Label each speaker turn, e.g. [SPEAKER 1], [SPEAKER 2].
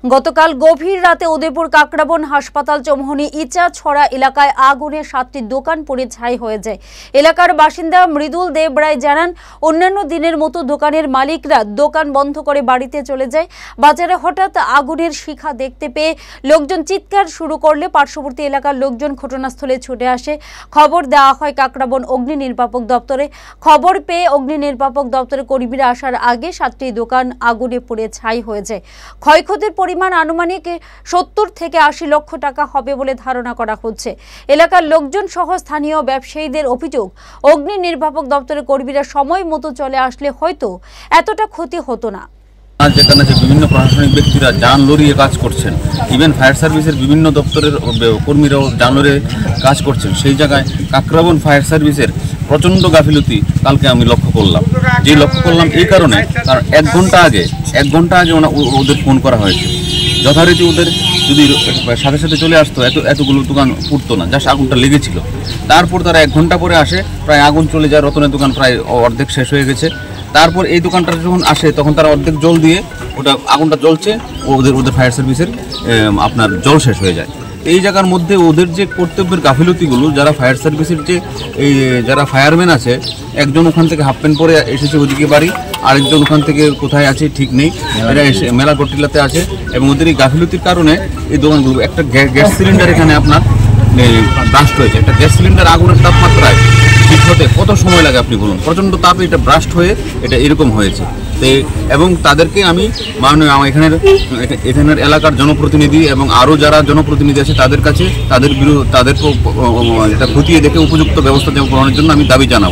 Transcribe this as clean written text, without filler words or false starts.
[SPEAKER 1] গতকাল গভীর রাতে উদয়পুর কাকরাবন হাসপাতাল চৌমুহনী ইচাছড়া এলাকায় আগুনে 7টি দোকান পুড়ে ছাই হয়ে যায়। এলাকার বাসিন্দা মৃদুল দেব রায় জানান, অন্যান্য দিনের মতো দোকানের মালিকরা দোকান বন্ধ করে বাড়িতে চলে যায়। বাজারে হঠাৎ আগুনের শিখা দেখতে পেয়ে লোকজন চিৎকার শুরু করলে পার্শ্ববর্তী এলাকার লোকজন ঘটনাস্থলে ছুটে আসে। খবর দেওয়া হয় কাকরাবন অগ্নি নির্বাপক দপ্তরে। খবর পেয়ে অগ্নি নির্বাপক দপ্তরের কর্মীরা আসার আগে 7টি দোকান আগুনে পুড়ে ছাই হয়ে যায়। ক্ষয়ক্ষতির পরিমাণ আনুমানিক 70 থেকে 80 লক্ষ টাকা হবে বলে ধারণা করা হচ্ছে। এলাকার লোকজন সহ স্থানীয় ব্যবসায়ীদের অভিযোগ, অগ্নি নির্বাপক দপ্তরের কর্মীরা সময় মতো চলে আসলে হয়তো এতটা ক্ষতি হতো না।
[SPEAKER 2] যেখানে বিভিন্ন প্রশাসনিক ব্যক্তিরা যান লরিয়ে কাজ করছেন, ইভেন ফায়ার সার্ভিসের বিভিন্ন দপ্তরের কর্মীরাও যান লরিয়ে কাজ করছেন, সেই জায়গায় কাকরাবন ফায়ার সার্ভিসের প্রচণ্ড গাফিলতি কালকে আমি লক্ষ্য করলাম। এই কারণে, কারণ এক ঘন্টা আগে ওদের ফোন করা হয়েছে। যথারীতি ওদের যদি সাথে সাথে চলে আসতো এতগুলো দোকান পুড়তো না, জাস্ট আগুনটা লেগেছিল। তারপর তারা 1 ঘন্টা পরে আসে, প্রায় আগুন চলে যায়। রতনের দোকান প্রায় অর্ধেক শেষ হয়ে গেছে। তারপর এই দোকানটা যখন আসে তখন তারা অর্ধেক জল দিয়ে আগুনটা জ্বলছে, ওদের ফায়ার সার্ভিসের আপনার জল শেষ হয়ে যায়। এই জায়গার মধ্যে ওদের যে কর্তব্যের গাফিলতিগুলো, যারা ফায়ার সার্ভিসের যারা ফায়ারম্যান আছে, একজন ওখান থেকে হাফ প্যান্ট পরে এসেছে ওদিকে বাড়ি, আরেকজন ওখান থেকে কোথায় আছে ঠিক নেই, এরা এসে মেলা গটিলাতে আছে। এবং ওদের এই গাফিলতির কারণে এই দোকানগুলো, একটা গ্যাস সিলিন্ডার এখানে আপনার ব্রাস্ট হয়েছে। একটা গ্যাস সিলিন্ডার আগুনের তাপমাত্রায় ঠিক হতে কত সময় লাগে আপনি বলুন। প্রচণ্ড তাপে এটা ব্রাস্ট হয়ে এটা এরকম হয়েছে। এবং তাদেরকে আমি এখানের এলাকার জনপ্রতিনিধি এবং আরও যারা জনপ্রতিনিধি আছে তাদের কাছে তাদের খতিয়ে দেখে উপযুক্ত ব্যবস্থা গ্রহণের জন্য আমি দাবি জানাবো।